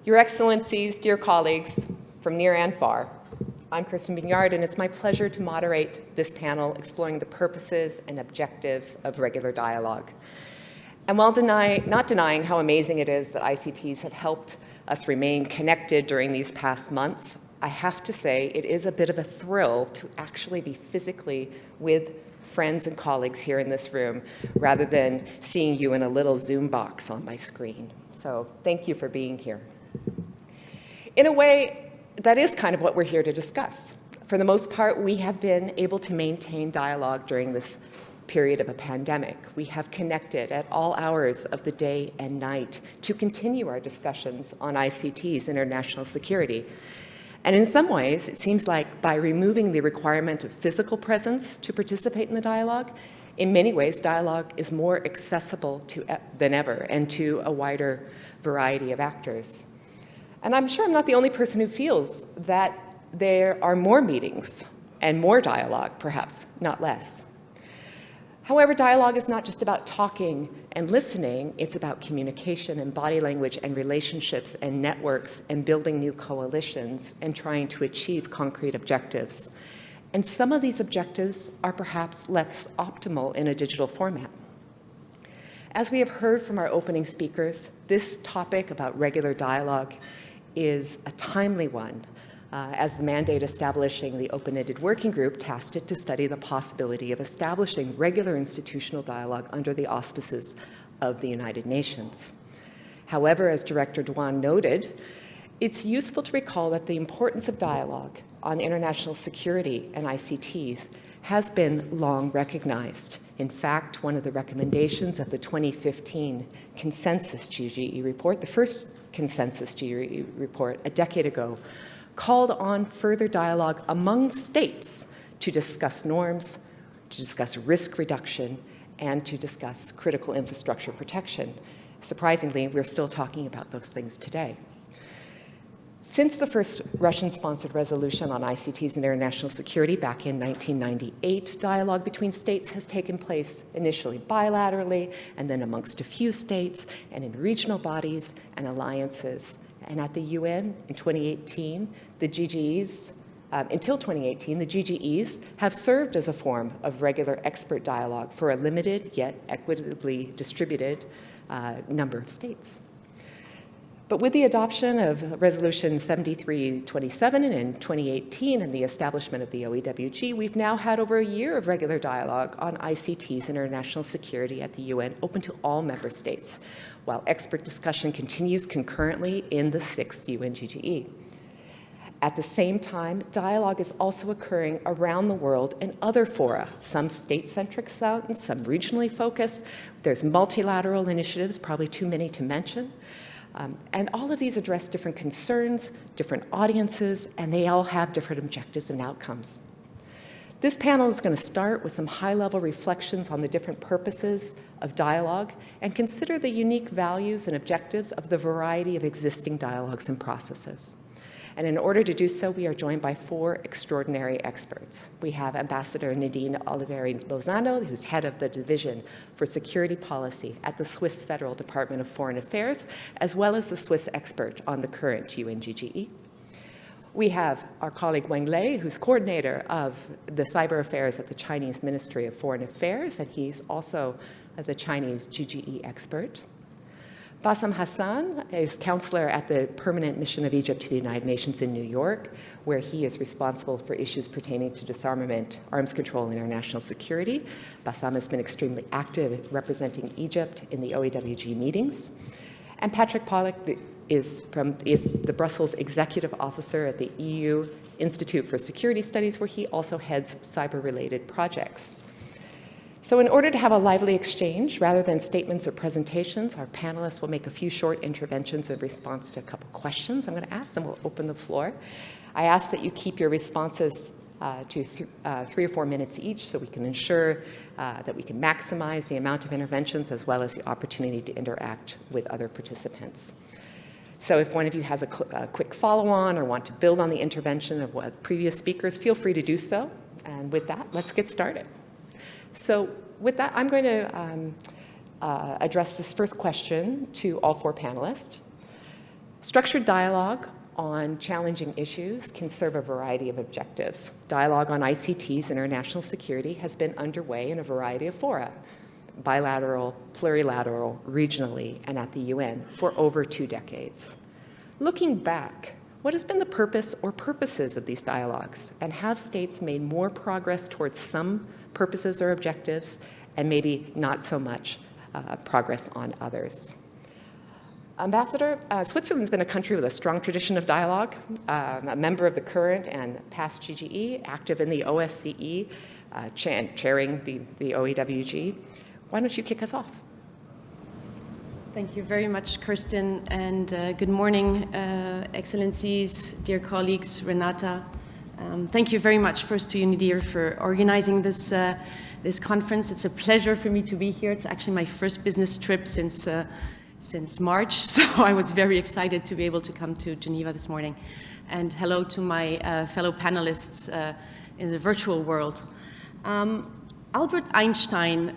Your Excellencies, dear colleagues from near and far, I'm Kristen Bignard, and it's my pleasure to moderate this panel exploring the purposes and objectives of regular dialogue. And while not denying how amazing it is that ICTs have helped us remain connected during these past months, I have to say it is a bit of a thrill to actually be physically with friends and colleagues here in this room, rather than seeing you in a little Zoom box on my screen. So thank you for being here. In a way, that is kind of what we're here to discuss. For the most part, we have been able to maintain dialogue during this period of a pandemic. We have connected at all hours of the day and night to continue our discussions on ICT's international security. And in some ways, it seems like by removing the requirement of physical presence to participate in the dialogue, in many ways, dialogue is more accessible than ever and to a wider variety of actors. And I'm sure I'm not the only person who feels that there are more meetings and more dialogue, perhaps not less. However, dialogue is not just about talking and listening, it's about communication and body language and relationships and networks and building new coalitions and trying to achieve concrete objectives. And some of these objectives are perhaps less optimal in a digital format. As we have heard from our opening speakers, this topic about regular dialogue is a timely one, as the mandate establishing the open-ended working group tasked it to study the possibility of establishing regular institutional dialogue under the auspices of the United Nations. However, as Director Dwan noted, it's useful to recall that the importance of dialogue on international security and ICTs has been long recognized. In fact, one of the recommendations of the 2015 Consensus GGE report, the first Consensus GGE report a decade ago, called on further dialogue among states to discuss norms, to discuss risk reduction, and to discuss critical infrastructure protection. Surprisingly, we're still talking about those things today. Since the first Russian-sponsored resolution on ICT's international security back in 1998, dialogue between states has taken place initially bilaterally, and then amongst a few states, and in regional bodies and alliances. And at the UN in 2018, the GGEs, until 2018, the GGEs have served as a form of regular expert dialogue for a limited yet equitably distributed number of states. But with the adoption of Resolution 7327 in 2018 and the establishment of the OEWG, we've now had over a year of regular dialogue on ICT's international security at the UN, open to all member states, while expert discussion continues concurrently in the 6th UN GGE. At the same time, dialogue is also occurring around the world in other fora, some state-centric, some regionally focused. There's multilateral initiatives, probably too many to mention. And all of these address different concerns, different audiences, and they all have different objectives and outcomes. This panel is going to start with some high-level reflections on the different purposes of dialogue and consider the unique values and objectives of the variety of existing dialogues and processes. And in order to do so, we are joined by 4 extraordinary experts. We have Ambassador Nadine Oliveri-Lozano, who's head of the Division for Security Policy at the Swiss Federal Department of Foreign Affairs, as well as the Swiss expert on the current UN GGE. We have our colleague Wang Lei, who's coordinator of the cyber affairs at the Chinese Ministry of Foreign Affairs, and he's also the Chinese GGE expert. Bassam Hassan is counselor at the Permanent Mission of Egypt to the United Nations in New York, where he is responsible for issues pertaining to disarmament, arms control, and international security. Bassam has been extremely active representing Egypt in the OEWG meetings. And Patrick Pollock is the Brussels Executive Officer at the EU Institute for Security Studies, where he also heads cyber-related projects. So in order to have a lively exchange, rather than statements or presentations, our panelists will make a few short interventions in response to a couple questions I'm going to ask, and we'll open the floor. I ask that you keep your responses to 3 or 4 minutes each, so we can ensure that we can maximize the amount of interventions as well as the opportunity to interact with other participants. So if one of you has a quick follow-on or want to build on the intervention of what previous speakers, feel free to do so. And with that, let's get started. So with that, I'm going to address this first question to all 4 panelists. Structured dialogue on challenging issues can serve a variety of objectives. Dialogue on ICT's international security has been underway in a variety of fora, bilateral, plurilateral, regionally, and at the UN for over 2 decades. Looking back, what has been the purpose or purposes of these dialogues? And have states made more progress towards some purposes or objectives and maybe not so much progress on others? Ambassador, Switzerland's been a country with a strong tradition of dialogue, a member of the current and past GGE, active in the OSCE, chairing the OEWG. Why don't you kick us off? Thank you very much, Kirsten, and good morning, Excellencies, dear colleagues, Renata. Thank you very much first to UNIDIR for organizing this conference. It's a pleasure for me to be here. It's actually my first business trip since March, so I was very excited to be able to come to Geneva this morning. And hello to my fellow panelists in the virtual world. Albert Einstein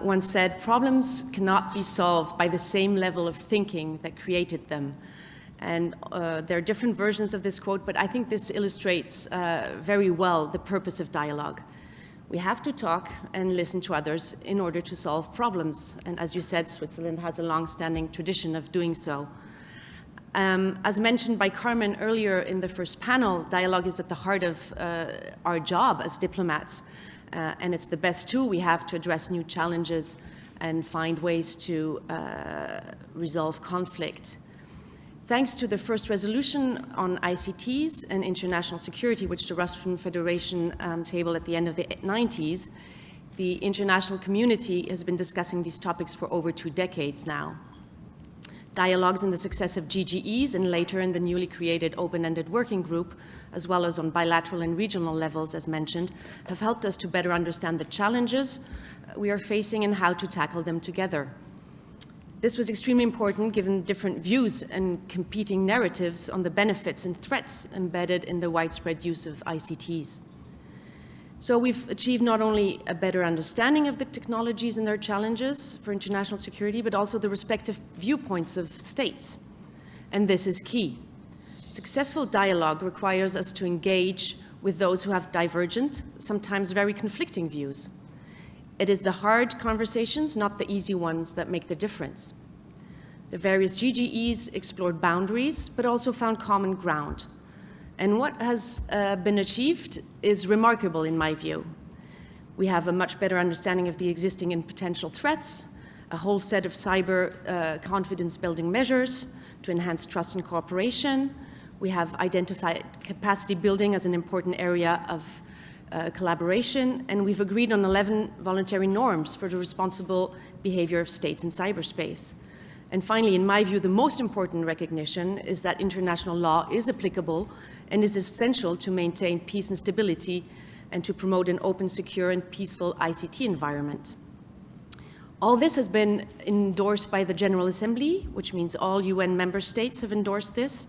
once said, "Problems cannot be solved by the same level of thinking that created them." And there are different versions of this quote, but I think this illustrates very well the purpose of dialogue. We have to talk and listen to others in order to solve problems. And as you said, Switzerland has a long-standing tradition of doing so. As mentioned by Carmen earlier in the first panel, dialogue is at the heart of our job as diplomats. And it's the best tool we have to address new challenges and find ways to resolve conflict. Thanks to the first resolution on ICTs and international security, which the Russian Federation tabled at the end of the 90s, the international community has been discussing these topics for over 2 decades now. Dialogues in the successive GGEs and later in the newly created open-ended working group, as well as on bilateral and regional levels, as mentioned, have helped us to better understand the challenges we are facing and how to tackle them together. This was extremely important given different views and competing narratives on the benefits and threats embedded in the widespread use of ICTs. So we've achieved not only a better understanding of the technologies and their challenges for international security, but also the respective viewpoints of states. And this is key. Successful dialogue requires us to engage with those who have divergent, sometimes very conflicting views. It is the hard conversations, not the easy ones, that make the difference. The various GGEs explored boundaries, but also found common ground. And what has been achieved is remarkable in my view. We have a much better understanding of the existing and potential threats, a whole set of cyber confidence building measures to enhance trust and cooperation. We have identified capacity building as an important area of collaboration, and we've agreed on 11 voluntary norms for the responsible behavior of states in cyberspace. And finally, in my view, the most important recognition is that international law is applicable and is essential to maintain peace and stability and to promote an open, secure, and peaceful ICT environment. All this has been endorsed by the General Assembly, which means all UN member states have endorsed this,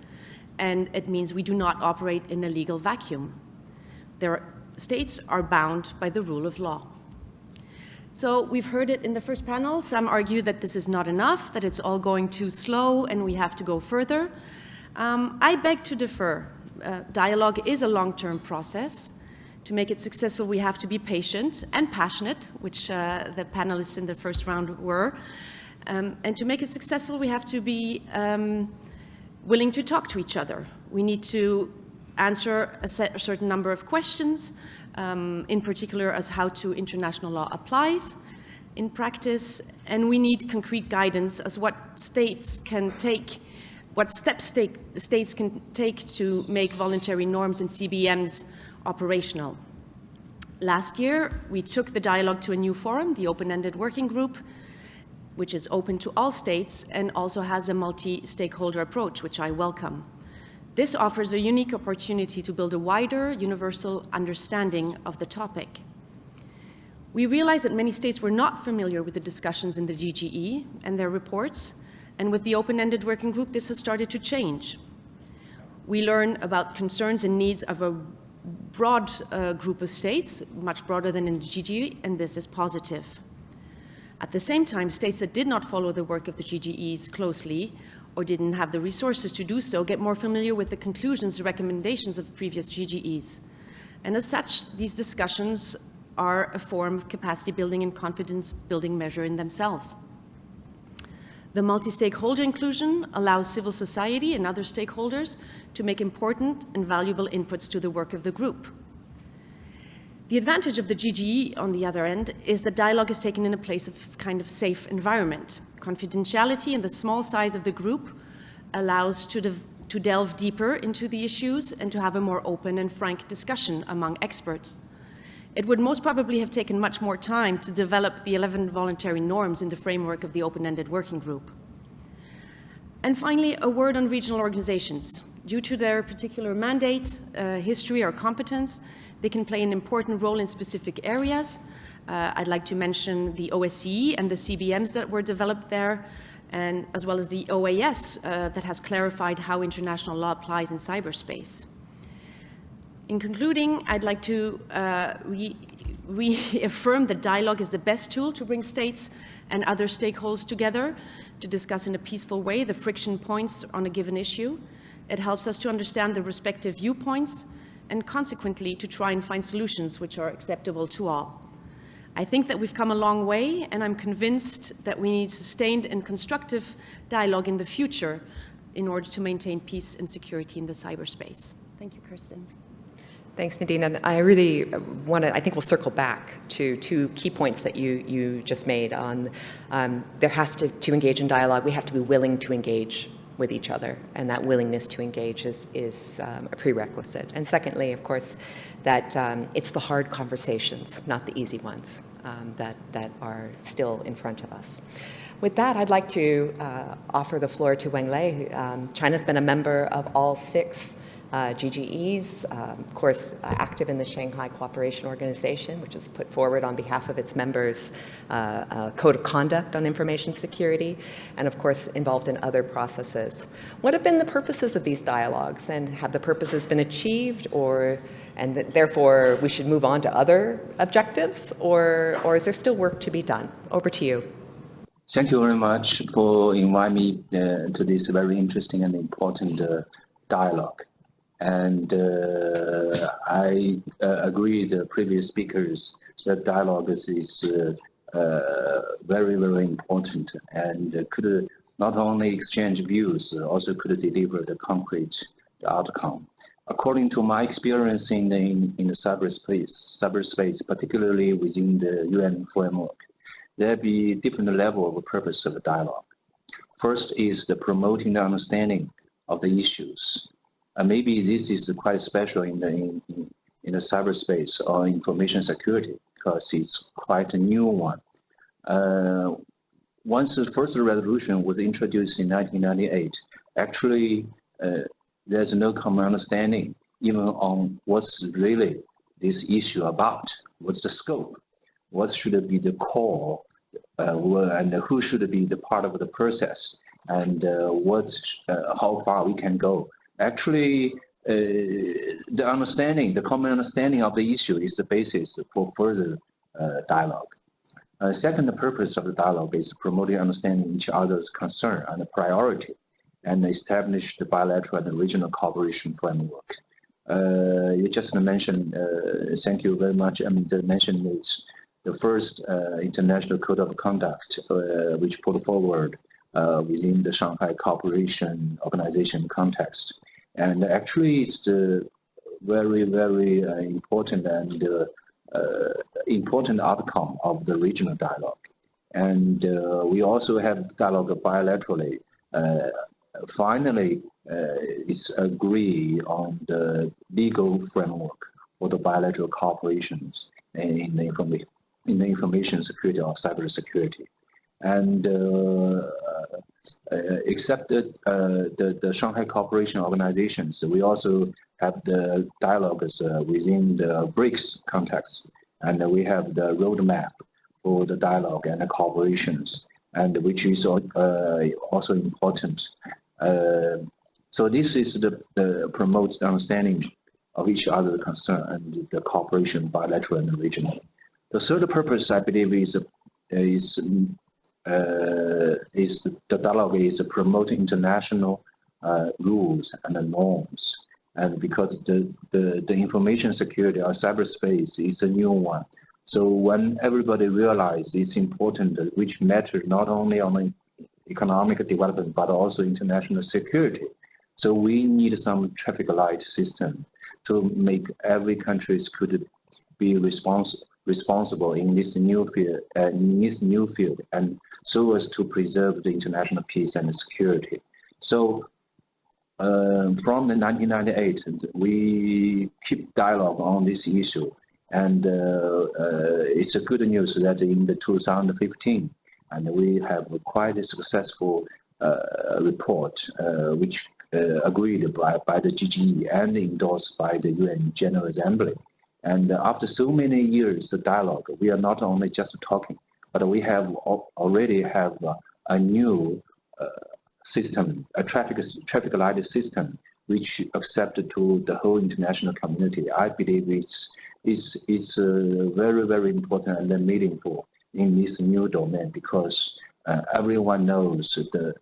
and it means we do not operate in a legal vacuum. States are bound by the rule of law. So we've heard it in the first panel. Some argue that this is not enough, that it's all going too slow and we have to go further. I beg to differ. Dialogue is a long-term process. To make it successful, we have to be patient and passionate, which the panelists in the first round were. And to make it successful, we have to be willing to talk to each other. We need to answer a certain number of questions, in particular as how to international law applies in practice, and we need concrete guidance as what states can take, what steps states can take to make voluntary norms and CBMs operational. Last year, we took the dialogue to a new forum, the open-ended working group, which is open to all states and also has a multi-stakeholder approach, which I welcome. This offers a unique opportunity to build a wider, universal understanding of the topic. We realized that many states were not familiar with the discussions in the GGE and their reports, and with the open-ended working group, this has started to change. We learn about concerns and needs of a broad group of states, much broader than in the GGE, and this is positive. At the same time, states that did not follow the work of the GGEs closely or didn't have the resources to do so, get more familiar with the conclusions and recommendations of previous GGEs. And as such, these discussions are a form of capacity building and confidence building measure in themselves. The multi-stakeholder inclusion allows civil society and other stakeholders to make important and valuable inputs to the work of the group. The advantage of the GGE, on the other end, is that dialogue is taken in a place of kind of safe environment. Confidentiality and the small size of the group allows to delve deeper into the issues and to have a more open and frank discussion among experts. It would most probably have taken much more time to develop the 11 voluntary norms in the framework of the open-ended working group. And finally, a word on regional organizations. Due to their particular mandate, history, or competence, they can play an important role in specific areas. I'd like to mention the OSCE and the CBMs that were developed there, and as well as the OAS that has clarified how international law applies in cyberspace. In concluding, I'd like to reaffirm that dialogue is the best tool to bring states and other stakeholders together to discuss in a peaceful way the friction points on a given issue. It helps us to understand the respective viewpoints and consequently to try and find solutions which are acceptable to all. I think that we've come a long way, and I'm convinced that we need sustained and constructive dialogue in the future in order to maintain peace and security in the cyberspace. Thank you, Kirsten. Thanks, Nadine. And I really I think we'll circle back to two key points that you just made on there has to engage in dialogue, we have to be willing to engage with each other, and that willingness to engage is a prerequisite. And secondly, of course, that it's the hard conversations, not the easy ones, that are still in front of us. With that, I'd like to offer the floor to Wenlei. China's been a member of all 6 GGEs, of course, active in the Shanghai Cooperation Organization, which has put forward on behalf of its members a code of conduct on information security, and of course involved in other processes. What have been the purposes of these dialogues, and have the purposes been achieved, and therefore we should move on to other objectives, or is there still work to be done? Over to you. Thank you very much for inviting me to this very interesting and important dialogue. And I agree with the previous speakers that dialogue is very, very important, and could not only exchange views, also could deliver the concrete outcome. According to my experience in the cyberspace, particularly within the UN framework, there be different level of purpose of the dialogue. First is the promoting the understanding of the issues. Maybe this is quite special in the cyberspace or information security, because it's quite a new one. Once the first resolution was introduced in 1998, actually there's no common understanding even on what's really this issue about, what's the scope, what should be the core, and who should be the part of the process, and how far we can go. Actually, the common understanding of the issue is the basis for further dialogue. Second purpose of the dialogue is promoting understanding each other's concern and priority, and establish the bilateral and regional cooperation framework. You just mentioned, thank you very much, mentioned it's the first international code of conduct which put forward within the Shanghai Cooperation Organization context. And actually it's the very, very important and important outcome of the regional dialogue. And we also have dialogue bilaterally. Finally, it's agree on the legal framework for the bilateral cooperations in the information security or cyber security. And except the Shanghai Cooperation Organizations, we also have the dialogues within the BRICS context, and we have the roadmap for the dialogue and the cooperations, and which is also important. So this is the promote the understanding of each other's concern and the cooperation bilateral and regional. The third purpose, I believe, is the dialogue is promoting international rules and norms. And because the information security or cyberspace is a new one. So when everybody realizes it's important, which matters not only on economic development, but also international security. So we need some traffic light system to make every country could be responsible in this new field, and so as to preserve the international peace and security. So from the 1998, we keep dialogue on this issue, and it's a good news that in the 2015, and we have quite a successful report, which agreed by the GGE and endorsed by the UN General Assembly. And after so many years of dialogue, we are not only just talking, but we have already have a new system, a traffic light system, which accepted to the whole international community. I believe it's very, very important and meaningful in this new domain, because everyone knows the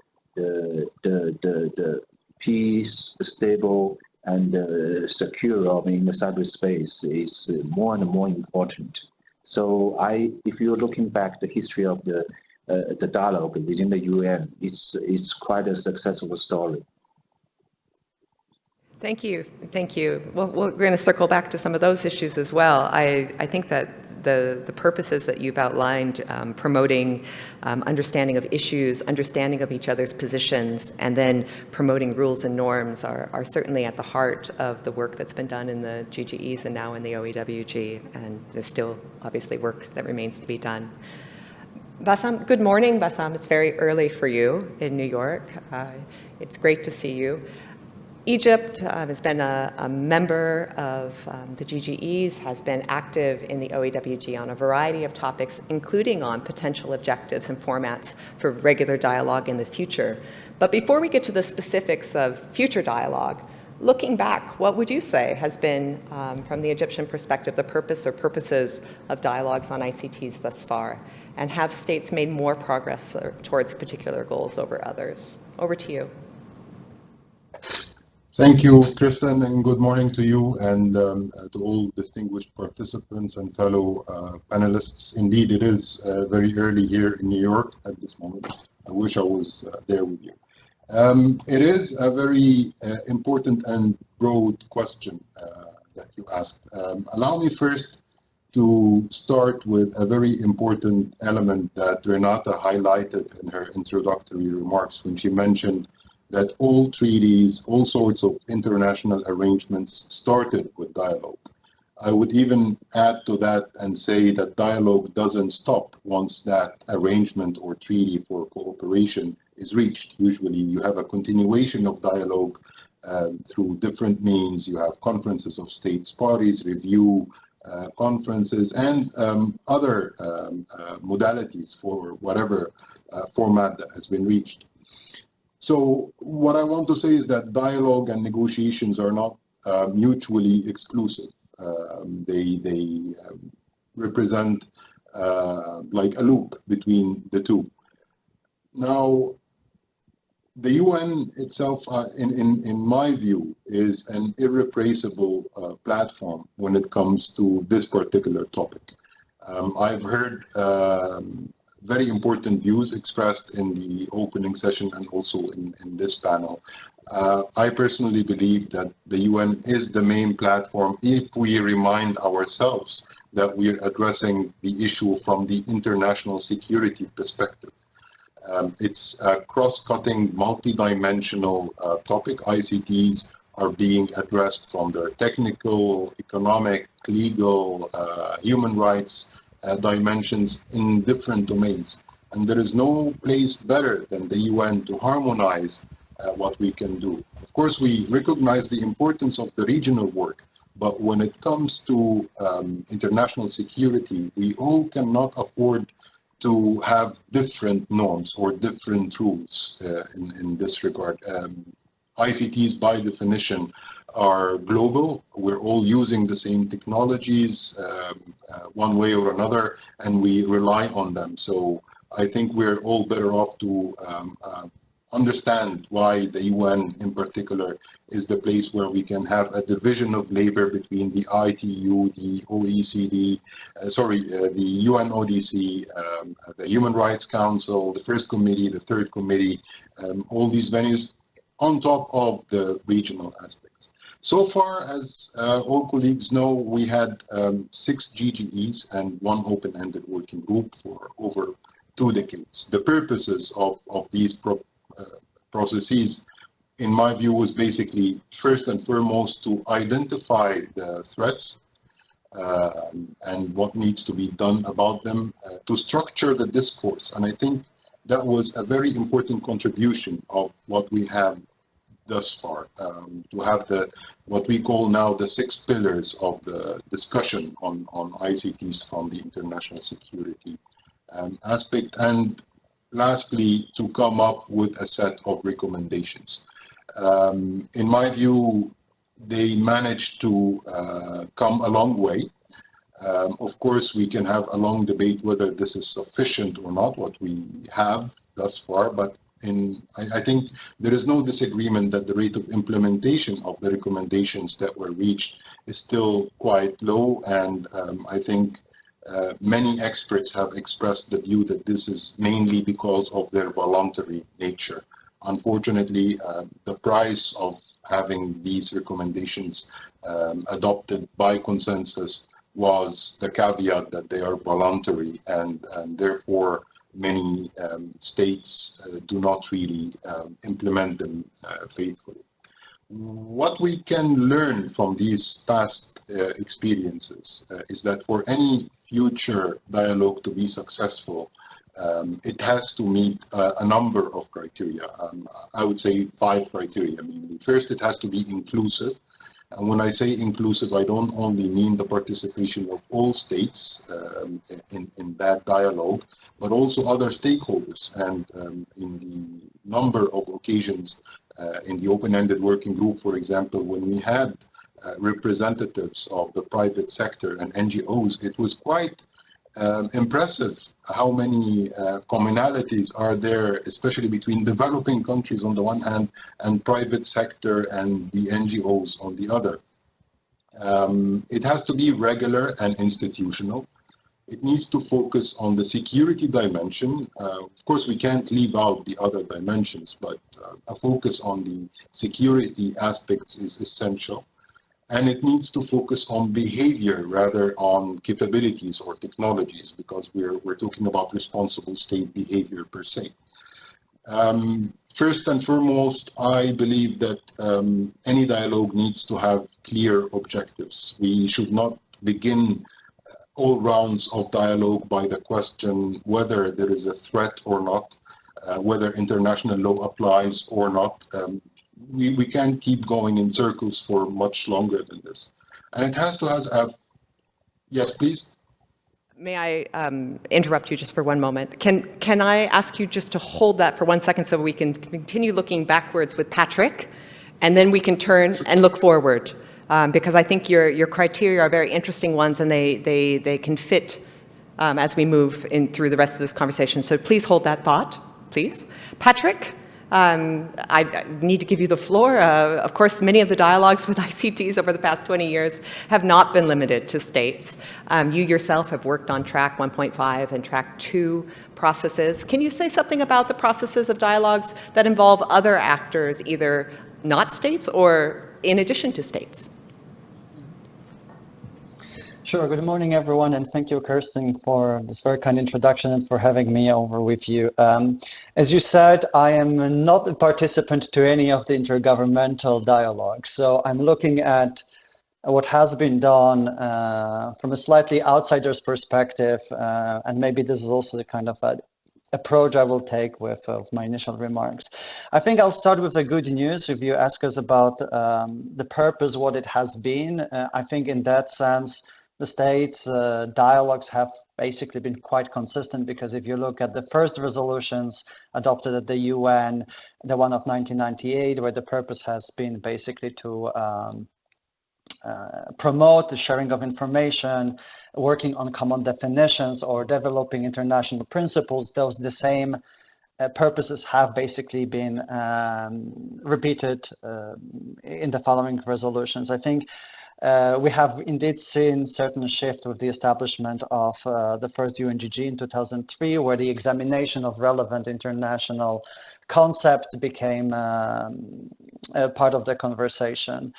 peace, stable, and secure in the cyberspace is more and more important. So if you're looking back the history of the dialogue within the UN, it's quite a successful story. Thank you. Well, we're going to circle back to some of those issues as well. I think that the purposes that you've outlined, promoting understanding of issues, understanding of each other's positions, and then promoting rules and norms are certainly at the heart of the work that's been done in the GGEs and now in the OEWG, and there's still obviously work that remains to be done. Bassam, good morning, Bassam. It's very early for you in New York. It's great to see you. Egypt has been a member of the GGEs, has been active in the OEWG on a variety of topics, including on potential objectives and formats for regular dialogue in the future. But before we get to the specifics of future dialogue, looking back, what would you say has been, from the Egyptian perspective, the purpose or purposes of dialogues on ICTs thus far? And have states made more progress towards particular goals over others? Over to you. Thank you, Kristen, and good morning to you and to all distinguished participants and fellow panelists. Indeed, it is very early here in New York at this moment. I wish I was there with you. It is a very important and broad question that you asked. Allow me first to start with a very important element that Renata highlighted in her introductory remarks when she mentioned that all treaties, all sorts of international arrangements started with dialogue. I would even add to that and say that dialogue doesn't stop once that arrangement or treaty for cooperation is reached. Usually you have a continuation of dialogue through different means. You have conferences of states parties, review conferences, and other modalities for whatever format that has been reached. So what I want to say is that dialogue and negotiations are not mutually exclusive. They represent like a loop between the two. Now, the UN itself, in my view, is an irreplaceable platform when it comes to this particular topic. I've heard very important views expressed in the opening session and also in this panel. I personally believe that the UN is the main platform if we remind ourselves that we're addressing the issue from the international security perspective. It's a cross-cutting, multi-dimensional topic. ICTs are being addressed from their technical, economic, legal, human rights dimensions in different domains. And there is no place better than the UN to harmonize what we can do. Of course, we recognize the importance of the regional work, but when it comes to international security, we all cannot afford to have different norms or different rules in this regard. ICTs, by definition, are global. We're all using the same technologies one way or another, and we rely on them. So I think we're all better off to understand why the UN in particular is the place where we can have a division of labor between the ITU, the OECD, the UNODC, the Human Rights Council, the First Committee, the Third Committee, all these venues on top of the regional aspects. So far, as all colleagues know, we had 6 GGEs and 1 open-ended working group for over 2 decades. The purposes of these processes, in my view, was basically first and foremost to identify the threats and what needs to be done about them, to structure the discourse. And I think that was a very important contribution of what we have thus far, to have what we call now the 6 pillars of the discussion on ICTs from the international security aspect, and lastly, to come up with a set of recommendations. In my view, they managed to come a long way. Of course, we can have a long debate whether this is sufficient or not, what we have thus far, but I think there is no disagreement that the rate of implementation of the recommendations that were reached is still quite low, and I think many experts have expressed the view that this is mainly because of their voluntary nature. Unfortunately, the price of having these recommendations adopted by consensus was the caveat that they are voluntary, and therefore many states do not really implement them faithfully. What we can learn from these past experiences is that for any future dialogue to be successful, it has to meet a number of criteria. I would say 5 criteria mainly. First, it has to be inclusive. And when I say inclusive, I don't only mean the participation of all states in that dialogue, but also other stakeholders. And in the number of occasions in the open-ended working group, for example, when we had representatives of the private sector and NGOs, it was quite impressive how many commonalities are there, especially between developing countries on the one hand and private sector and the NGOs on the other. It has to be regular and institutional. It needs to focus on the security dimension. Of course, we can't leave out the other dimensions, but a focus on the security aspects is essential. And it needs to focus on behavior rather on capabilities or technologies, because we're talking about responsible state behavior per se. First and foremost, I believe that any dialogue needs to have clear objectives. We should not begin all rounds of dialogue by the question whether there is a threat or not, whether international law applies or not. We can't keep going in circles for much longer than this. And it has to have, yes, please. May I interrupt you just for one moment? Can I ask you just to hold that for 1 second so we can continue looking backwards with Patrick, and then we can turn and look forward, because I think your criteria are very interesting ones, and they can fit as we move in through the rest of this conversation. So please hold that thought, please. Patrick? I need to give you the floor. Of course, many of the dialogues with ICTs over the past 20 years have not been limited to states. You yourself have worked on track 1.5 and track 2 processes. Can you say something about the processes of dialogues that involve other actors, either not states or in addition to states? Sure. Good morning, everyone, and thank you, Kirsten, for this very kind introduction and for having me over with you. As you said, I am not a participant to any of the intergovernmental dialogue, so I'm looking at what has been done from a slightly outsider's perspective, and maybe this is also the kind of approach I will take with my initial remarks. I think I'll start with the good news. If you ask us about the purpose, what it has been, I think in that sense, the states' dialogues have basically been quite consistent, because if you look at the first resolutions adopted at the UN, the one of 1998, where the purpose has been basically to promote the sharing of information, working on common definitions, or developing international principles, those the same purposes have basically been repeated in the following resolutions. I think we have indeed seen certain shift with the establishment of the first UNGG in 2003, where the examination of relevant international concepts became part of the conversation.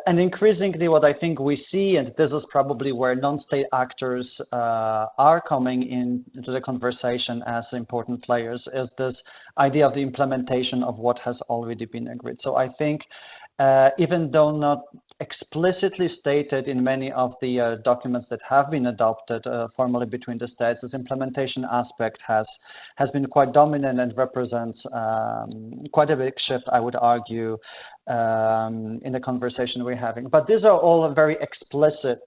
And increasingly, what I think we see, and this is probably where non-state actors are coming into the conversation as important players, is this idea of the implementation of what has already been agreed. So I think even though not explicitly stated in many of the documents that have been adopted formally between the states, this implementation aspect has been quite dominant and represents quite a big shift, I would argue, in the conversation we're having. But these are all very explicit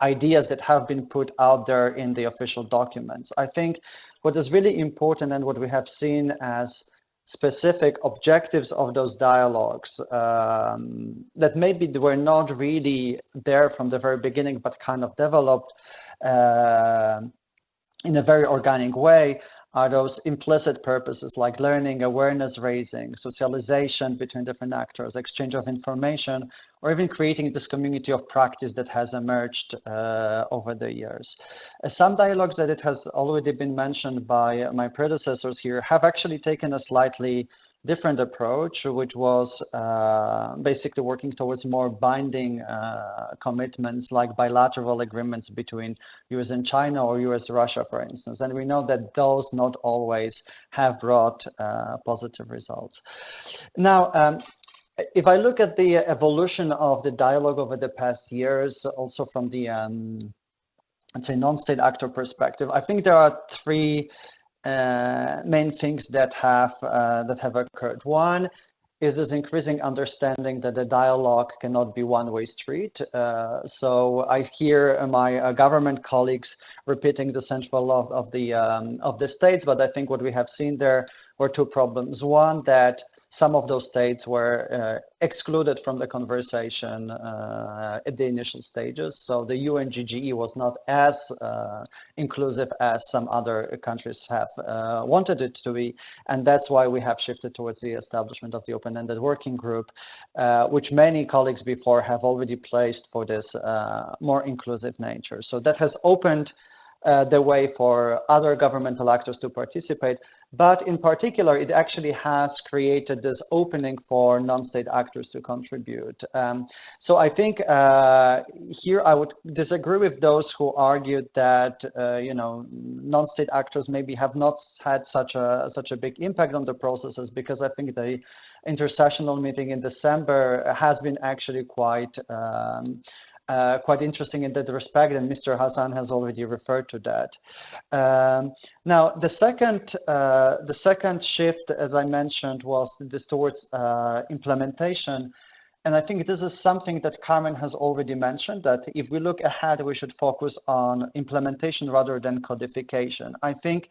ideas that have been put out there in the official documents. I think what is really important and what we have seen as specific objectives of those dialogues that maybe were not really there from the very beginning, but kind of developed in a very organic way, are those implicit purposes like learning, awareness raising, socialization between different actors, exchange of information, or even creating this community of practice that has emerged over the years. Some dialogues that it has already been mentioned by my predecessors here have actually taken a slightly different approach, which was basically working towards more binding commitments like bilateral agreements between US and China or US-Russia, for instance. And we know that those not always have brought positive results. Now, if I look at the evolution of the dialogue over the past years, also from the, let's say, non-state actor perspective, I think there are three main things that have occurred. One is this increasing understanding that the dialogue cannot be one-way street. So I hear my government colleagues repeating the central role of the states, but I think what we have seen there were two problems. One, that some of those states were excluded from the conversation at the initial stages. So the UNGGE was not as inclusive as some other countries have wanted it to be. And that's why we have shifted towards the establishment of the open-ended working group, which many colleagues before have already placed for this more inclusive nature. So that has opened the way for other governmental actors to participate, but in particular, it actually has created this opening for non-state actors to contribute. So I think here I would disagree with those who argued that non-state actors maybe have not had such a big impact on the processes, because I think the intersessional meeting in December has been actually quite interesting in that respect, and Mr. Hassan has already referred to that. Now, the second shift, as I mentioned, was this towards implementation. And I think this is something that Carmen has already mentioned, that if we look ahead, we should focus on implementation rather than codification. I think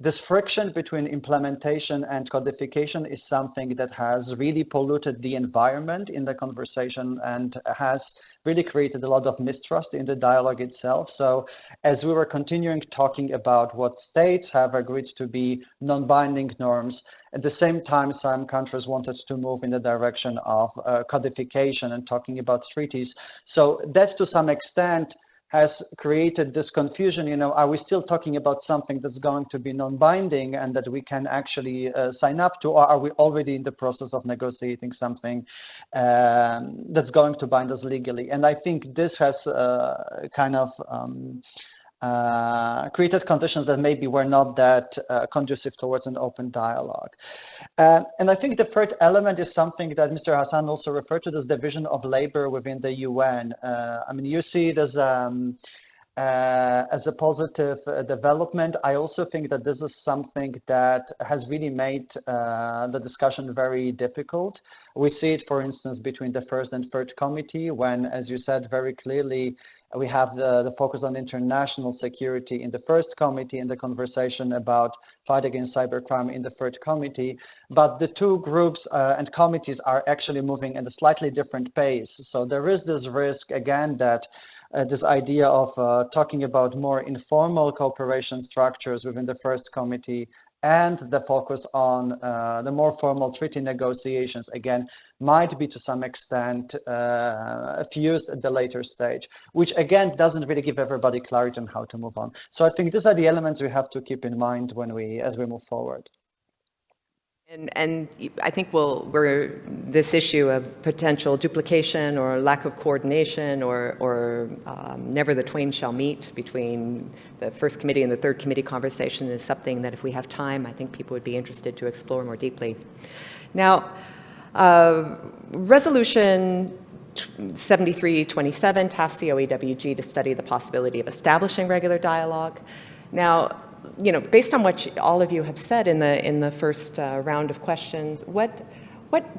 this friction between implementation and codification is something that has really polluted the environment in the conversation and has really created a lot of mistrust in the dialogue itself. So as we were continuing talking about what states have agreed to be non-binding norms, at the same time, some countries wanted to move in the direction of codification and talking about treaties. So that to some extent has created this confusion, are we still talking about something that's going to be non-binding and that we can actually sign up to, or are we already in the process of negotiating something that's going to bind us legally? And I think this has created conditions that maybe were not that conducive towards an open dialogue. And I think the third element is something that Mr. Hassan also referred to, this division of labor within the UN. I mean, you see it as as a positive development. I also think that this is something that has really made the discussion very difficult. We see it, for instance, between the first and third committee, when, as you said very clearly, we have the focus on international security in the first committee and the conversation about fight against cybercrime in the third committee. But the two groups and committees are actually moving at a slightly different pace. So there is this risk, again, that this idea of talking about more informal cooperation structures within the first committee and the focus on the more formal treaty negotiations, again, might be to some extent fused at the later stage, which again doesn't really give everybody clarity on how to move on. So I think these are the elements we have to keep in mind as we move forward. And I think this issue of potential duplication or lack of coordination or never the twain shall meet between the first committee and the third committee conversation is something that if we have time, I think people would be interested to explore more deeply. Now, Resolution 7327 tasks the OEWG to study the possibility of establishing regular dialogue. Now, based on what all of you have said in the first round of questions, what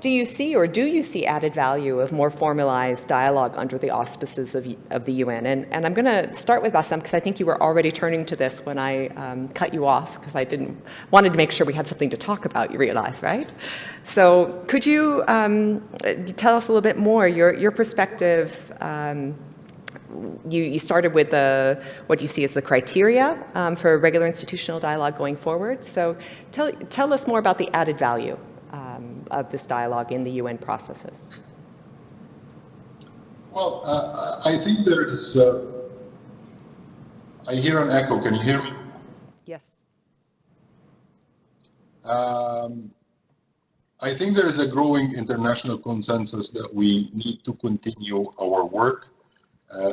do you see, or do you see added value of more formalized dialogue under the auspices of the UN? And I'm going to start with Bassem, because I think you were already turning to this when I cut you off, because I wanted to make sure we had something to talk about, you realize, right? So could you tell us a little bit more, your perspective? You started with what you see as the criteria for regular institutional dialogue going forward. So tell us more about the added value of this dialogue in the UN processes. Well, I think there is, I hear an echo. Can you hear me? Yes. I think there is a growing international consensus that we need to continue our work.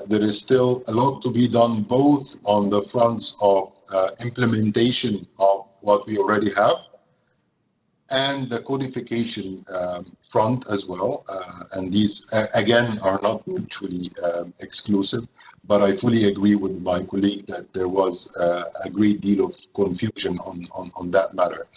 There is still a lot to be done, both on the fronts of implementation of what we already have and the codification front as well. And these, again, are not mutually exclusive, but I fully agree with my colleague that there was a great deal of confusion on that matter.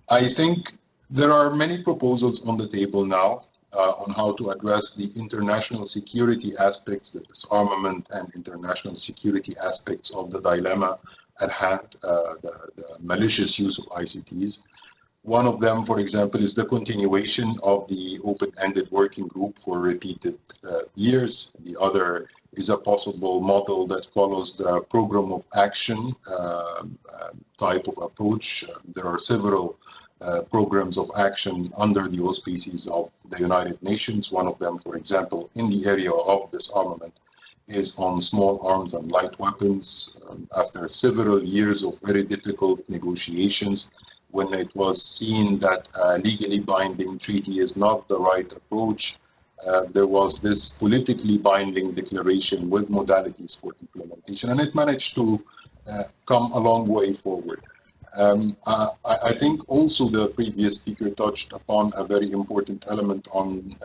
I think there are many proposals on the table now on how to address the international security aspects, the disarmament and international security aspects of the dilemma at hand, the malicious use of ICTs. One of them, for example, is the continuation of the open-ended working group for repeated years. The other is a possible model that follows the program of action type of approach. There are several programs of action under the auspices of the United Nations. One of them, for example, in the area of disarmament, is on small arms and light weapons. After several years of very difficult negotiations, when it was seen that a legally binding treaty is not the right approach, there was this politically binding declaration with modalities for implementation, and it managed to come a long way forward. I think also the previous speaker touched upon a very important element on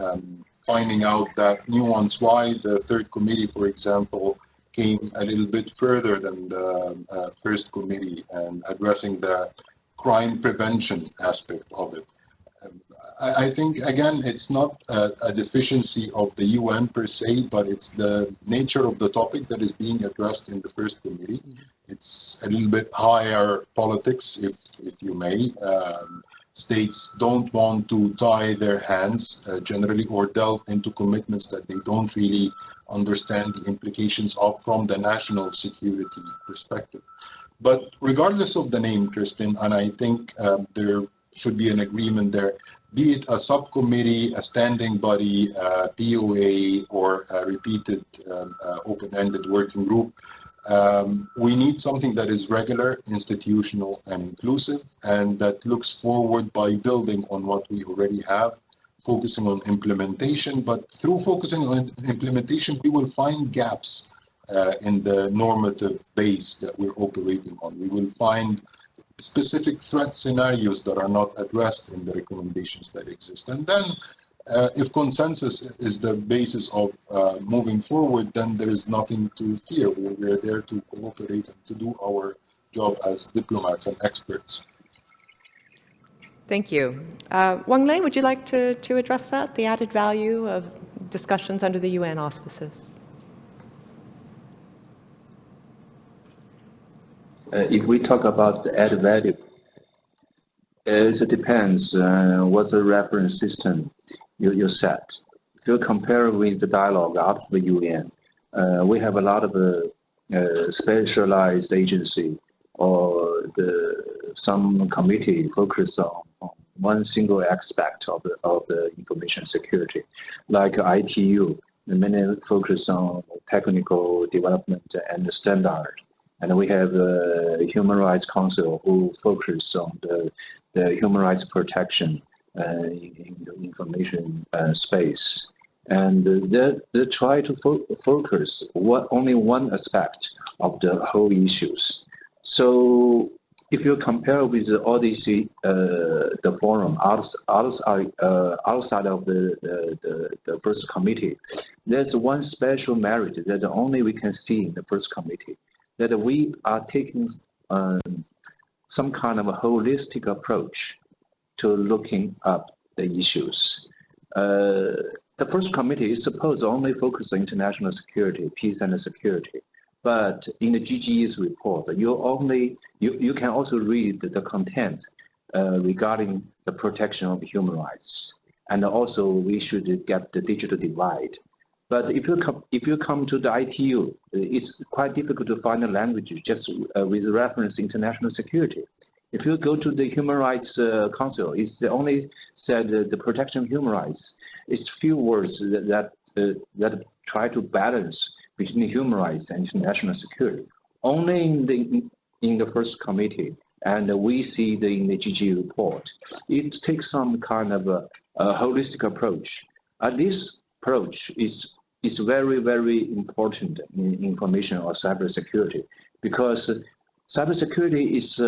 finding out that nuance why the third committee, for example, came a little bit further than the first committee and addressing the crime prevention aspect of it. I think, again, it's not a deficiency of the UN per se, but it's the nature of the topic that is being addressed in the first committee. It's a little bit higher politics, if you may. States don't want to tie their hands generally or delve into commitments that they don't really understand the implications of from the national security perspective. But regardless of the name, Kristen, and I think there should be an agreement there, be it a subcommittee, a standing body, a POA, or a repeated open-ended working group, we need something that is regular, institutional, and inclusive, and that looks forward by building on what we already have, focusing on implementation. But through focusing on implementation, we will find gaps in the normative base that we're operating on. We will find specific threat scenarios that are not addressed in the recommendations that exist. And then If consensus is the basis of moving forward, then there is nothing to fear. We're there to cooperate and to do our job as diplomats and experts. Thank you. Wang Lei, would you like to address that, the added value of discussions under the UN auspices? If we talk about the added value, it depends what's the reference system you set. If you compare with the dialogue after the UN, we have a lot of specialized agency or some committee focused on one single aspect of the information security, like ITU, many focus on technical development and standard. And we have a Human Rights Council who focus on the human rights protection in the information space. And they try to focus only one aspect of the whole issues. So if you compare with all these the forum outside of the first committee, there's one special merit that only we can see in the first committee, that we are taking some kind of a holistic approach to looking up the issues. The first committee is supposed to only focus on international security, peace and security. But in the GGE's report, you can also read the content regarding the protection of human rights. And also we should get the digital divide. But if you come to the ITU, it's quite difficult to find a language just with reference to international security. If you go to the Human Rights Council, it's only said the protection of human rights. It's few words that try to balance between human rights and international security. Only in the first committee, and we see in the GG report, it takes some kind of a holistic approach. This approach is very, very important in information or cybersecurity, because cybersecurity is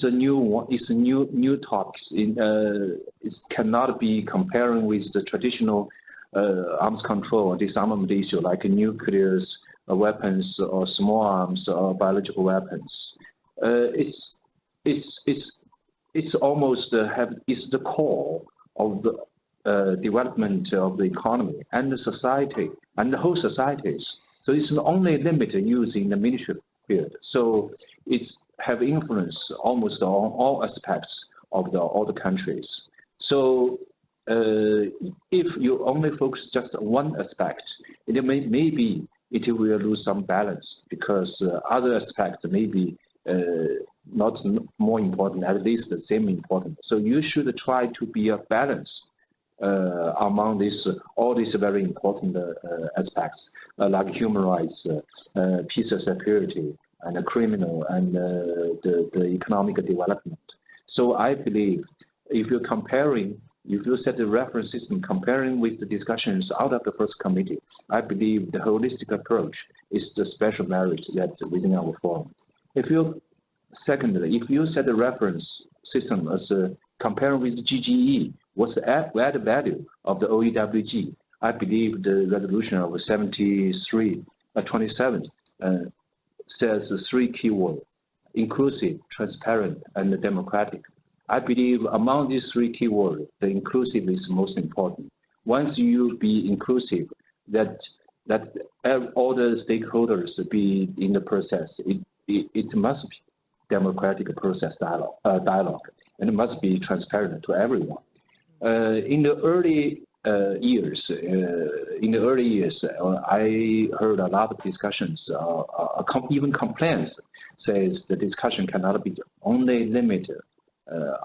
a new one. It's a new topic. It cannot be comparing with the traditional arms control or disarmament issue like nuclear weapons or small arms or biological weapons. It's almost it's the core of the development of the economy and the society and the whole societies. So it's only limited use in the military field. So it's have influence almost on all aspects of all the countries. So if you only focus just on one aspect, maybe it will lose some balance, because other aspects may be not more important, at least the same important. So you should try to be a balance among all these very important aspects, like human rights, peace and security, and the criminal, and the economic development. So I believe if you set a reference system comparing with the discussions out of the first committee, I believe the holistic approach is the special merit that within our forum. Secondly, if you set a reference system as comparing with the GGE, what's the added value of the OEWG? I believe the resolution of 73/27 says 3 keywords: inclusive, transparent, and democratic. I believe among these 3 keywords, the inclusive is most important. Once you be inclusive, that all the stakeholders be in the process, it must be democratic process dialogue, and it must be transparent to everyone. In the early years, I heard a lot of discussions, even complaints, says the discussion cannot be only limited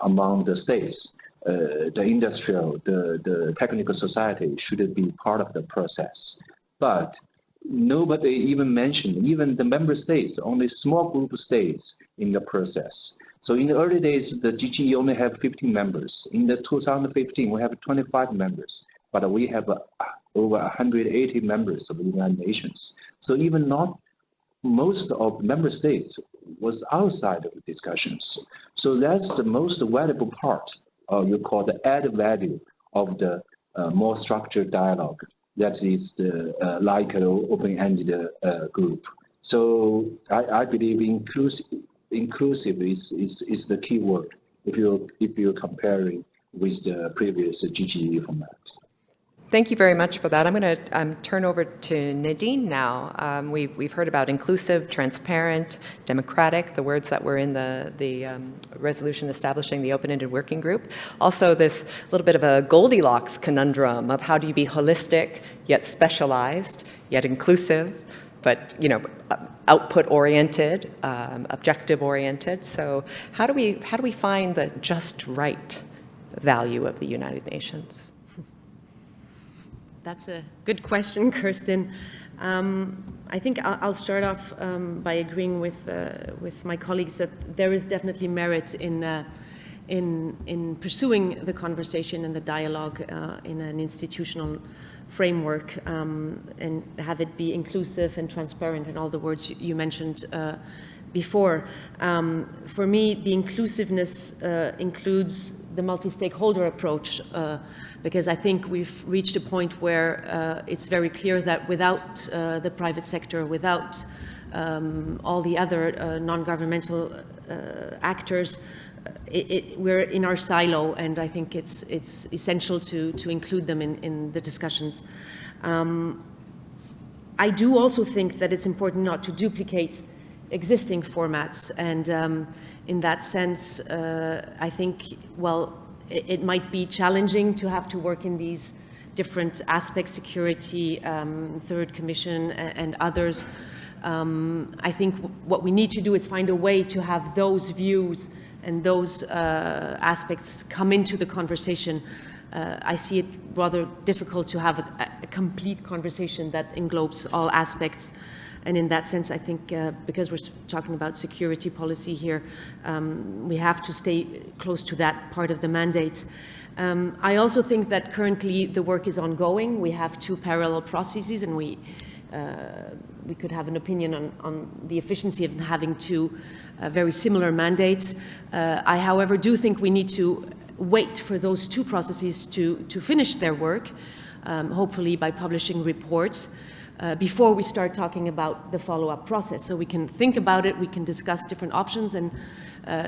among the states. The industrial, the technical society should be part of the process. But nobody even mentioned, even the member states, only small group of states in the process. So in the early days, the GGE only have 15 members. In the 2015, we have 25 members, but we have over 180 members of the United Nations. So even not most of the member states was outside of the discussions. So that's the most valuable part, you call the added value of the more structured dialogue that is like an open-ended group. So I believe inclusive is the key word if you're comparing with the previous GGE format. Thank you very much for that. I'm going to turn over to Nadine now. We've heard about inclusive, transparent, democratic, the words that were in the resolution establishing the open-ended working group. Also, this little bit of a Goldilocks conundrum of how do you be holistic, yet specialized, yet inclusive, but output-oriented, objective-oriented. So how do we find the just right value of the United Nations? That's a good question, Kirsten. I think I'll start off by agreeing with my colleagues that there is definitely merit in pursuing the conversation and the dialogue in an institutional framework and have it be inclusive and transparent and all the words you mentioned before. For me, the inclusiveness includes the multi-stakeholder approach because I think we've reached a point where it's very clear that without the private sector, without all the other non-governmental actors, we're in our silo, and I think it's essential to include them in the discussions. I do also think that it's important not to duplicate existing formats, and in that sense, I think, well, it might be challenging to have to work in these different aspects, security, third commission, and others. I think what we need to do is find a way to have those views and those aspects come into the conversation. I see it rather difficult to have a complete conversation that englobes all aspects. And in that sense, I think because we're talking about security policy here, we have to stay close to that part of the mandate. I also think that currently the work is ongoing. We have two parallel processes, and we could have an opinion on the efficiency of having two very similar mandates. I, however, do think we need to wait for those two processes to finish their work, hopefully by publishing reports, before we start talking about the follow-up process. So we can think about it, we can discuss different options, and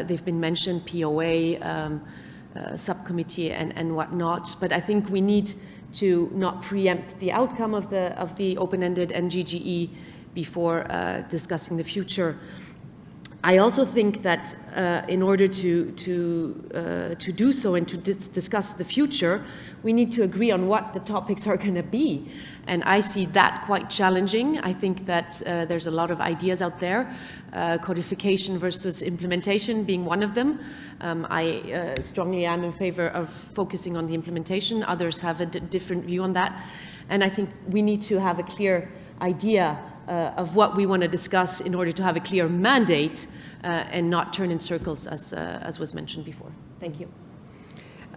they've been mentioned, POA, subcommittee, and whatnot. But I think we need to not preempt the outcome of the open-ended NGGE before discussing the future. I also think that in order to do so and to discuss the future, we need to agree on what the topics are going to be. And I see that quite challenging. I think that there's a lot of ideas out there, codification versus implementation being one of them. I strongly am in favor of focusing on the implementation. Others have a different view on that. And I think we need to have a clear idea of what we want to discuss in order to have a clear mandate and not turn in circles as was mentioned before. Thank you.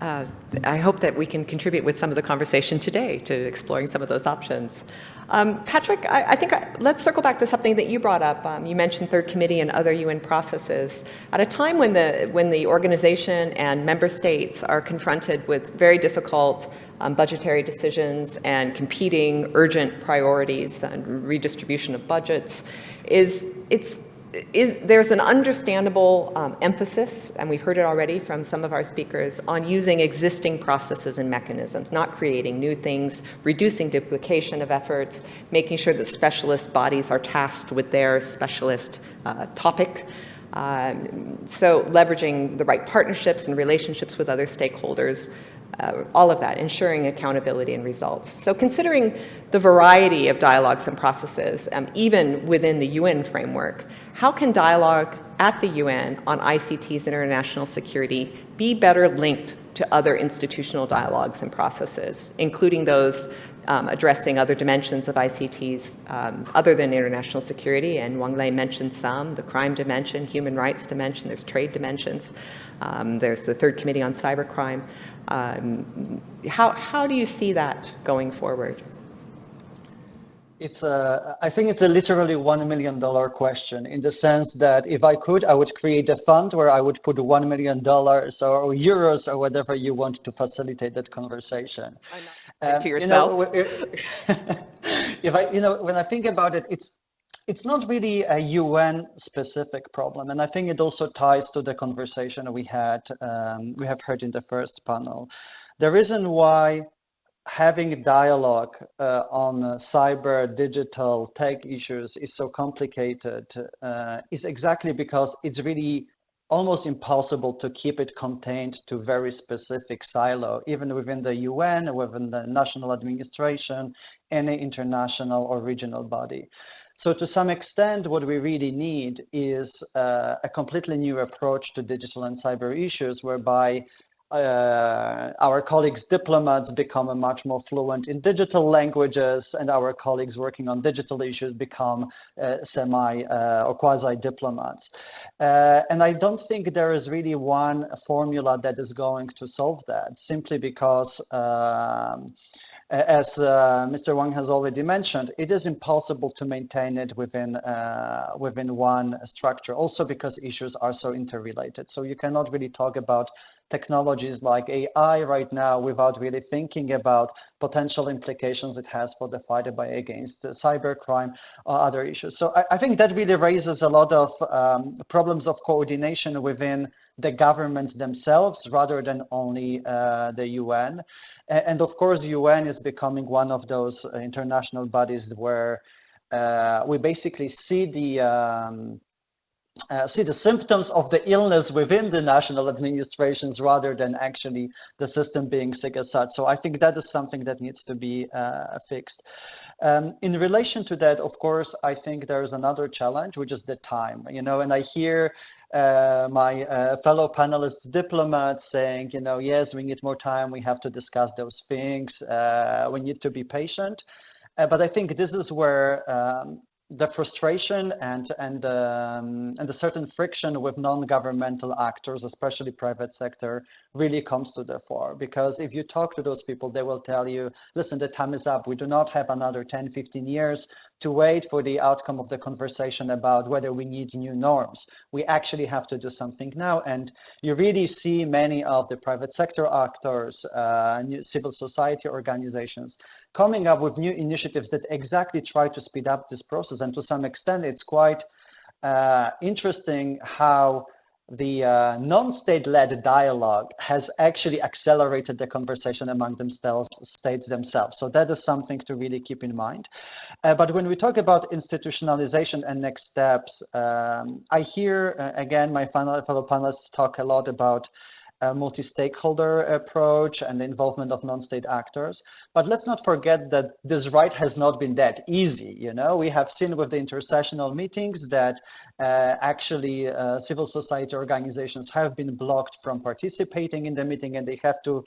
I hope that we can contribute with some of the conversation today to exploring some of those options. Patrick, I think let's circle back to something that you brought up. You mentioned Third Committee and other UN processes. At a time when the organization and member states are confronted with very difficult budgetary decisions and competing urgent priorities and redistribution of budgets, there's an understandable emphasis, and we've heard it already from some of our speakers, on using existing processes and mechanisms, not creating new things, reducing duplication of efforts, making sure that specialist bodies are tasked with their specialist topic. So leveraging the right partnerships and relationships with other stakeholders, all of that, ensuring accountability and results. So considering the variety of dialogues and processes, even within the UN framework, how can dialogue at the UN on ICT's international security be better linked to other institutional dialogues and processes, including those addressing other dimensions of ICTs other than international security? And Wang Lei mentioned some, the crime dimension, human rights dimension, there's trade dimensions, there's the Third Committee on Cybercrime. How do you see that going forward? I think it's a literally $1 million question, in the sense that if I could, I would create a fund where I would put $1 million or euros or whatever you want to facilitate that conversation. To yourself. When I think about it, it's not really a UN specific problem, and I think it also ties to the conversation we have heard in the first panel. The reason why having a dialogue on cyber, digital, tech issues is so complicated is exactly because it's really almost impossible to keep it contained to very specific silo, even within the UN, within the national administration, any international or regional body. So to some extent, what we really need is a completely new approach to digital and cyber issues, whereby our colleagues diplomats become much more fluent in digital languages, and our colleagues working on digital issues become semi or quasi diplomats. And I don't think there is really one formula that is going to solve that, simply because as Mr. Wang has already mentioned, it is impossible to maintain it within one structure, also because issues are so interrelated. So you cannot really talk about technologies like AI right now without really thinking about potential implications it has for the fight against cybercrime or other issues. So I think that really raises a lot of problems of coordination within the governments themselves, rather than only the UN. And of course, UN is becoming one of those international bodies where we basically see the symptoms of the illness within the national administrations, rather than actually the system being sick as such. So I think that is something that needs to be fixed. In relation to that, of course, I think there is another challenge, which is the time. And I hear my fellow panelists, diplomats, saying, yes, we need more time. We have to discuss those things. We need to be patient. But I think this is where the frustration and a certain friction with non-governmental actors, especially private sector, really comes to the fore. Because if you talk to those people, they will tell you, listen, the time is up. We do not have another 10, 15 years to wait for the outcome of the conversation about whether we need new norms. We actually have to do something now. And you really see many of the private sector actors, civil society organizations, coming up with new initiatives that exactly try to speed up this process. And to some extent, it's quite interesting how the non-state-led dialogue has actually accelerated the conversation among states themselves. So that is something to really keep in mind. But when we talk about institutionalization and next steps, I hear, again, my fellow panelists talk a lot about multi-stakeholder approach and the involvement of non-state actors. But let's not forget that this right has not been that easy. We have seen with the intersessional meetings that actually civil society organizations have been blocked from participating in the meeting, and they have to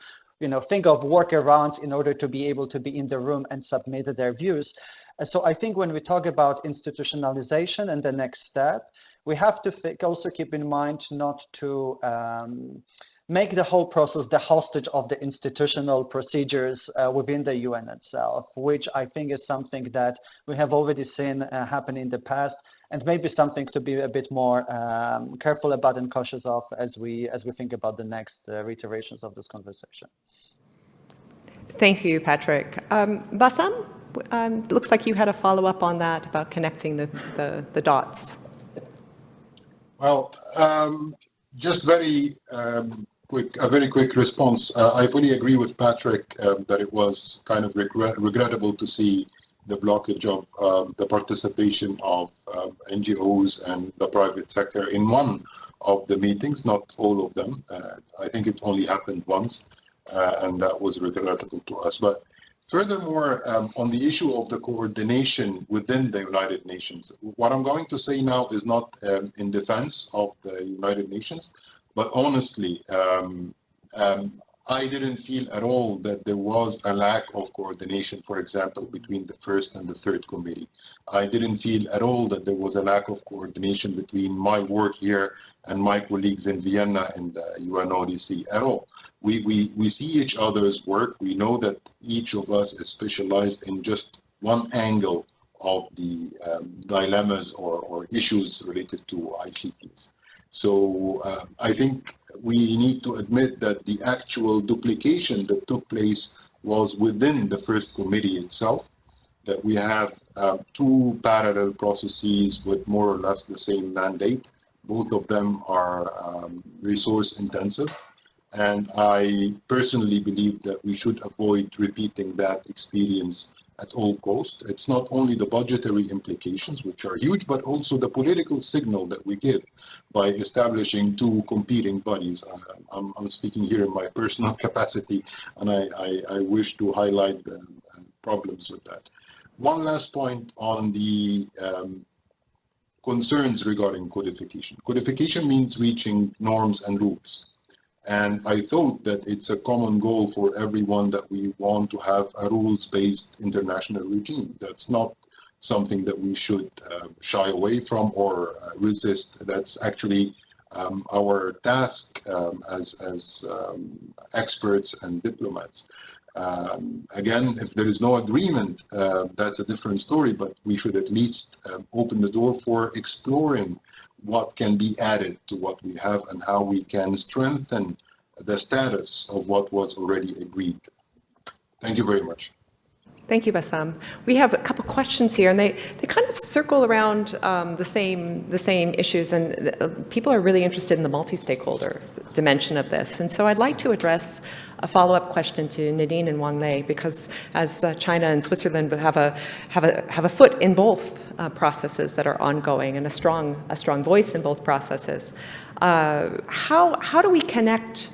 think of workarounds in order to be able to be in the room and submit their views. So I think when we talk about institutionalization and the next step, we have to also keep in mind not to make the whole process the hostage of the institutional procedures within the UN itself, which I think is something that we have already seen happen in the past, and maybe something to be a bit more careful about and cautious of as we think about the next reiterations of this conversation. Thank you, Patrick. Bassam, looks like you had a follow-up on that about connecting the dots. Well, just very quick response. I fully agree with Patrick that it was kind of regrettable to see the blockage of the participation of NGOs and the private sector in one of the meetings, not all of them. I think it only happened once, and that was regrettable to us. But furthermore, on the issue of the coordination within the United Nations, what I'm going to say now is not in defense of the United Nations, but honestly, I didn't feel at all that there was a lack of coordination, for example, between the first and the third committee. I didn't feel at all that there was a lack of coordination between my work here and my colleagues in Vienna and UNODC at all. We see each other's work. We know that each of us is specialized in just one angle of the dilemmas or issues related to ICTs. So I think we need to admit that the actual duplication that took place was within the first committee itself, that we have two parallel processes with more or less the same mandate. Both of them are resource intensive. And I personally believe that we should avoid repeating that experience at all costs. It's not only the budgetary implications, which are huge, but also the political signal that we give by establishing two competing bodies. I'm speaking here in my personal capacity, and I wish to highlight the problems with that. One last point on the concerns regarding codification. Codification means reaching norms and rules. And I thought that it's a common goal for everyone that we want to have a rules-based international regime. That's not something that we should shy away from or resist. That's actually our task as experts and diplomats. Again, if there is no agreement, that's a different story, but we should at least open the door for exploring what can be added to what we have and how we can strengthen the status of what was already agreed. Thank you very much. Thank you, Bassam. We have a couple questions here, and they kind of circle around the same issues, and people are really interested in the multi-stakeholder dimension of this. And so I'd like to address a follow-up question to Nadine and Wang Lei, because as China and Switzerland have a foot in both processes that are ongoing and a strong voice in both processes, how do we connect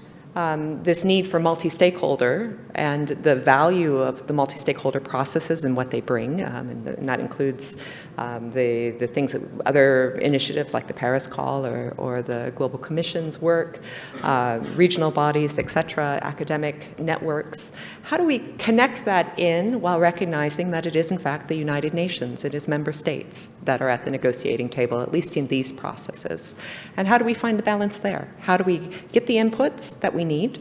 this need for multi-stakeholder and the value of the multi-stakeholder processes and what they bring, and that includes the things that other initiatives like the Paris Call or the Global Commission's work, regional bodies, etc., academic networks. How do we connect that in while recognizing that it is in fact the United Nations, it is member states that are at the negotiating table, at least in these processes? And how do we find the balance there? How do we get the inputs that we need?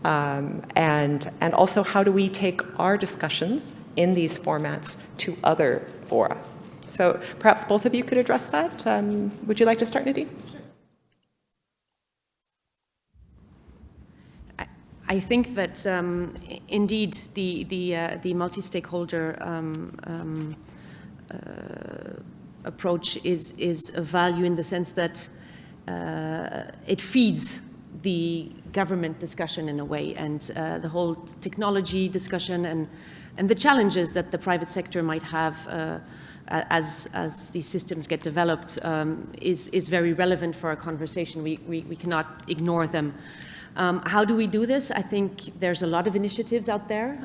And also, how do we take our discussions in these formats to other fora? So perhaps both of you could address that. Would you like to start, Nadine? I think that indeed the multi-stakeholder approach is a value in the sense that it feeds the government discussion in a way, and the whole technology discussion and the challenges that the private sector might have as these systems get developed is very relevant for our conversation. We cannot ignore them. How do we do this? I think there's a lot of initiatives out there.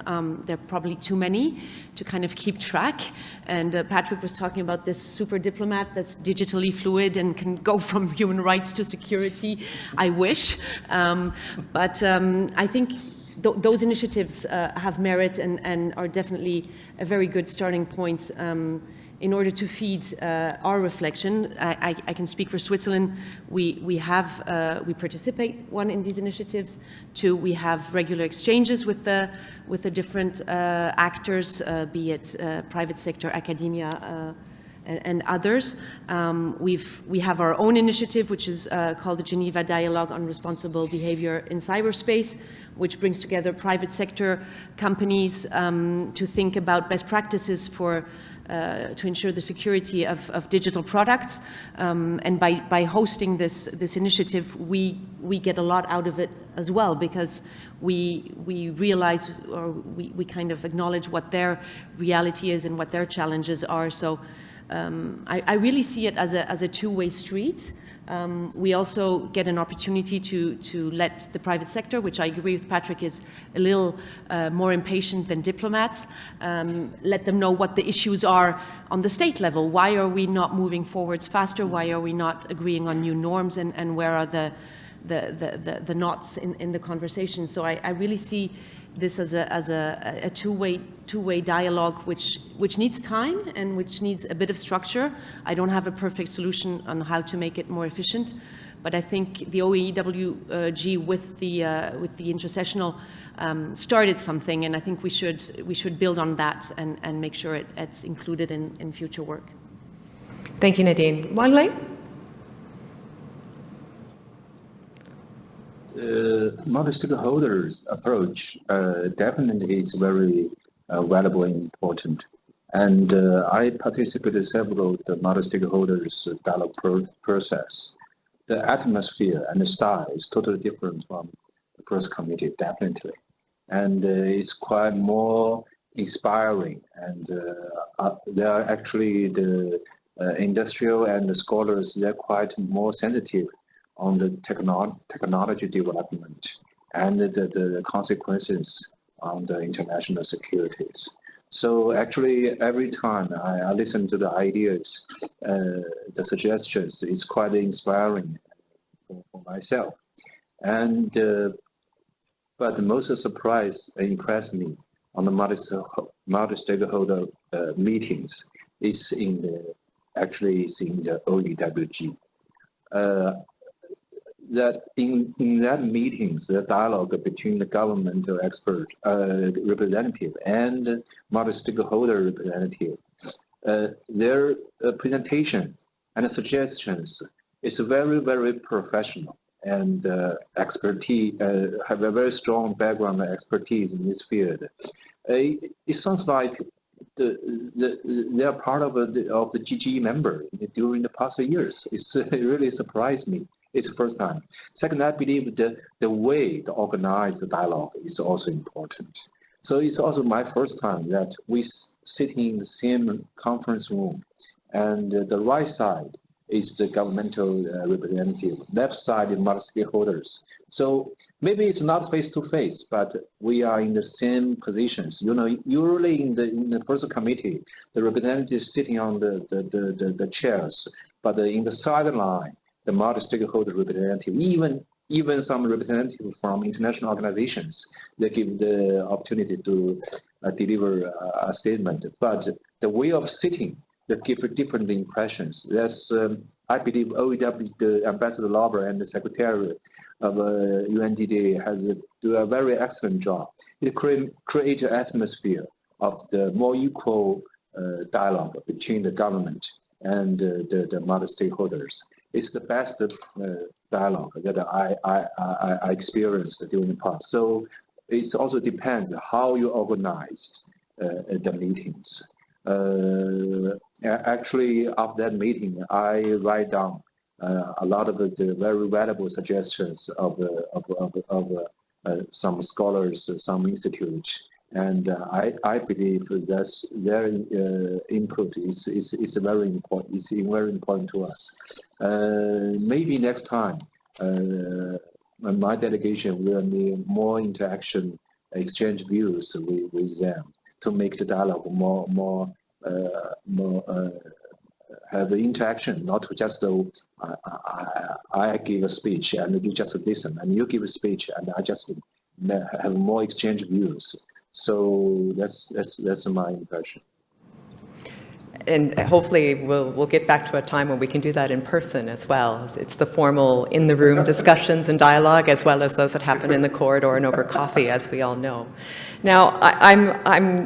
There are probably too many to kind of keep track. And Patrick was talking about this super diplomat that's digitally fluid and can go from human rights to security. I wish. But I think those initiatives have merit and are definitely a very good starting point in order to feed our reflection. I can speak for Switzerland. We participate, one, in these initiatives. Two, we have regular exchanges with the different actors, be it private sector, academia, and others. We have our own initiative, which is called the Geneva Dialogue on Responsible Behavior in Cyberspace, which brings together private sector companies to think about best practices to ensure the security of digital products. And by hosting this initiative, we get a lot out of it as well, because we realize, or we kind of acknowledge what their reality is and what their challenges are. So I really see it as a two-way street. We also get an opportunity to let the private sector, which I agree with Patrick is a little more impatient than diplomats, let them know what the issues are on the state level. Why are we not moving forwards faster? Why are we not agreeing on new norms? And where are the knots in the conversation? So I really see this as a two-way dialogue, which needs time and which needs a bit of structure. I don't have a perfect solution on how to make it more efficient, But I think the OEWG with the intersessional started something, and I think we should build on that and make sure it's included in future work. Thank you, Nadine. Wan Lei? Multi-stakeholders approach definitely is very valuable and important. And I participated in several of the multi-stakeholders dialogue process. The atmosphere and the style is totally different from the first committee, definitely. And it's quite more inspiring. And they are actually the industrial and the scholars, they're quite more sensitive on the technology development and the consequences on the international securities. So actually, every time I listen to the ideas, the suggestions, it's quite inspiring for myself. And but the most surprise impressed me on the multi-stakeholder meetings is in the OEWG. That in that meetings, the dialogue between the governmental expert representative and multi-stakeholder representative, their presentation and suggestions is very, very professional and expertise, have a very strong background and expertise in this field. It sounds like they are part of the GG member during the past years. It really surprised me. It's the first time. Second, I believe the way to organize the dialogue is also important. So it's also my first time that we sit in the same conference room, and the right side is the governmental representative, left side is multi-stakeholders. So maybe it's not face-to-face, but we are in the same positions. You know, usually in the first committee, the representatives sitting on the chairs, but in the sideline, the multi-stakeholder representative, even some representatives from international organizations, they give the opportunity to deliver a statement. But the way of sitting, they give different impressions. That's, I believe, OEW, the Ambassador Lauber and the Secretary of UNDIR has do a very excellent job. It create an atmosphere of the more equal dialogue between the government and the multi-stakeholders. It's the best dialogue that I experienced during the past. So it also depends how you organized the meetings. Actually, after that meeting, I write down a lot of the very valuable suggestions of some scholars, some institutes. And I believe that their input is very important. It's very important to us. Maybe next time, my delegation will need more interaction, exchange views with them to make the dialogue more have interaction, not just I give a speech and you just listen, and you give a speech and I just have more exchange views. So that's my impression. And hopefully we'll get back to a time when we can do that in person as well. It's the formal in-the-room discussions and dialogue, as well as those that happen in the corridor and over coffee, as we all know. Now,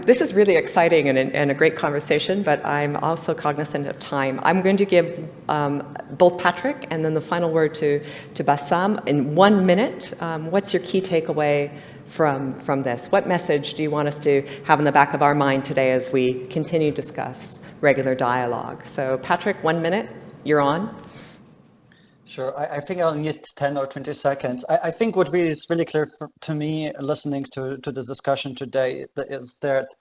this is really exciting and a great conversation, but I'm also cognizant of time. I'm going to give both Patrick and then the final word to Bassam in 1 minute. What's your key takeaway from this? What message do you want us to have in the back of our mind today as we continue to discuss regular dialogue? So Patrick, 1 minute, you're on. Sure, I think I'll need 10 or 20 seconds. I think what really is really clear to me listening to this discussion today is that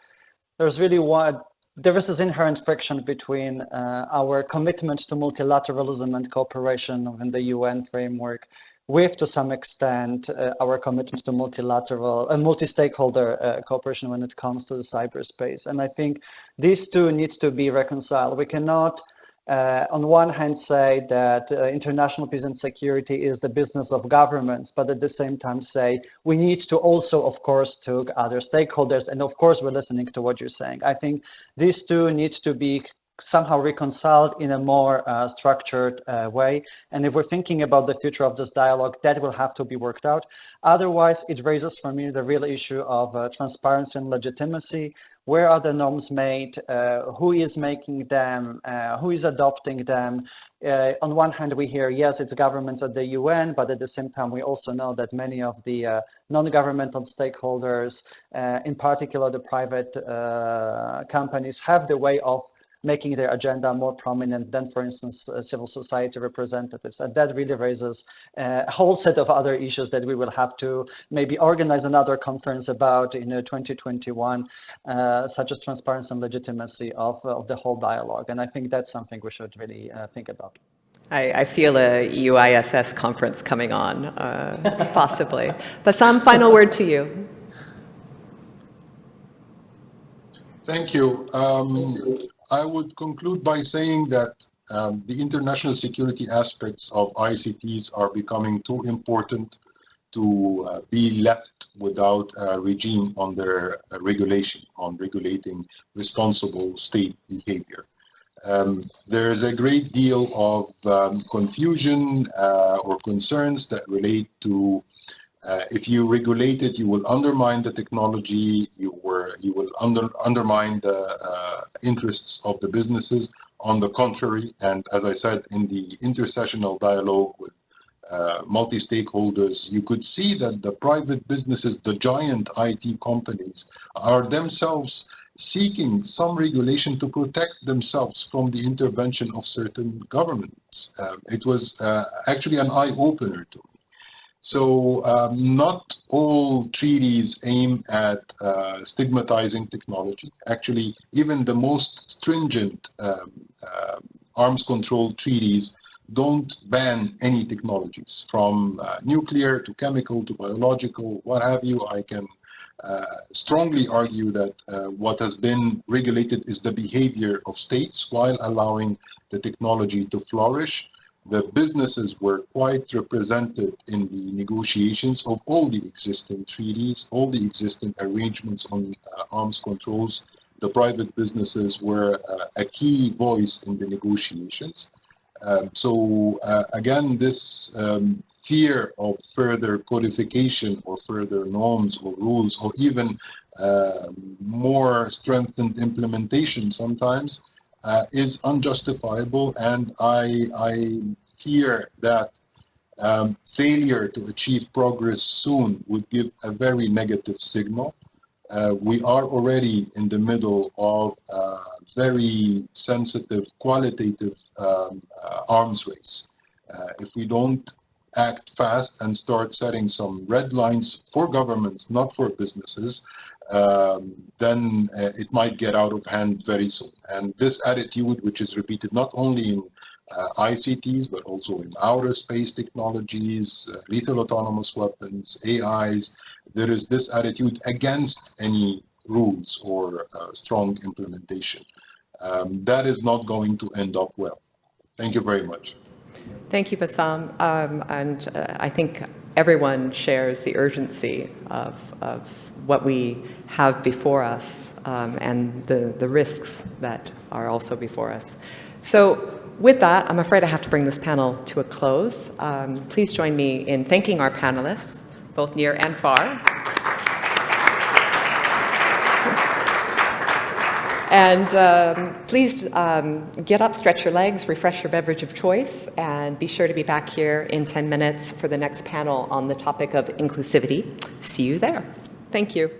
there is this inherent friction between our commitment to multilateralism and cooperation within the UN framework with, to some extent, our commitment to multilateral and multi-stakeholder cooperation when it comes to the cyberspace. And I think these two need to be reconciled. We cannot, on one hand, say that international peace and security is the business of governments, but at the same time say we need to also, of course, talk other stakeholders. And of course, we're listening to what you're saying. I think these two need to be somehow reconciled in a more structured way. And if we're thinking about the future of this dialogue, that will have to be worked out. Otherwise, it raises for me the real issue of transparency and legitimacy. Where are the norms made? Who is making them? Who is adopting them? On one hand, we hear, yes, it's governments at the UN, but at the same time, we also know that many of the non-governmental stakeholders, in particular the private companies, have the way of making their agenda more prominent than, for instance, civil society representatives. And that really raises a whole set of other issues that we will have to maybe organize another conference about in 2021, such as transparency and legitimacy of the whole dialogue. And I think that's something we should really think about. I feel a UISS conference coming on, possibly. Bassam, final word to you. Thank you. I would conclude by saying that the international security aspects of ICTs are becoming too important to be left without a regime on their regulation, on regulating responsible state behavior. There is a great deal of confusion or concerns that relate to if you regulate it, you will undermine the technology, you will undermine the interests of the businesses. On the contrary, and as I said, in the intersessional dialogue with multi-stakeholders, you could see that the private businesses, the giant IT companies, are themselves seeking some regulation to protect themselves from the intervention of certain governments. It was actually an eye-opener to me. So not all treaties aim at stigmatizing technology. Actually, even the most stringent arms control treaties don't ban any technologies, from nuclear to chemical to biological, what have you. I can strongly argue that what has been regulated is the behavior of states while allowing the technology to flourish. The businesses were quite represented in the negotiations of all the existing treaties, all the existing arrangements on arms controls. The private businesses were a key voice in the negotiations. Again, this fear of further codification or further norms or rules or even more strengthened implementation sometimes is unjustifiable, and I fear that failure to achieve progress soon would give a very negative signal. We are already in the middle of a very sensitive qualitative arms race. If we don't act fast and start setting some red lines for governments, not for businesses, then it might get out of hand very soon. And this attitude, which is repeated not only in ICTs, but also in outer space technologies, lethal autonomous weapons, AIs, there is this attitude against any rules or strong implementation. That is not going to end up well. Thank you very much. Thank you, Bassam. And I think everyone shares the urgency of what we have before us and the risks that are also before us. So with that, I'm afraid I have to bring this panel to a close. Please join me in thanking our panelists, both near and far. And please get up, stretch your legs, refresh your beverage of choice, and be sure to be back here in 10 minutes for the next panel on the topic of inclusivity. See you there. Thank you.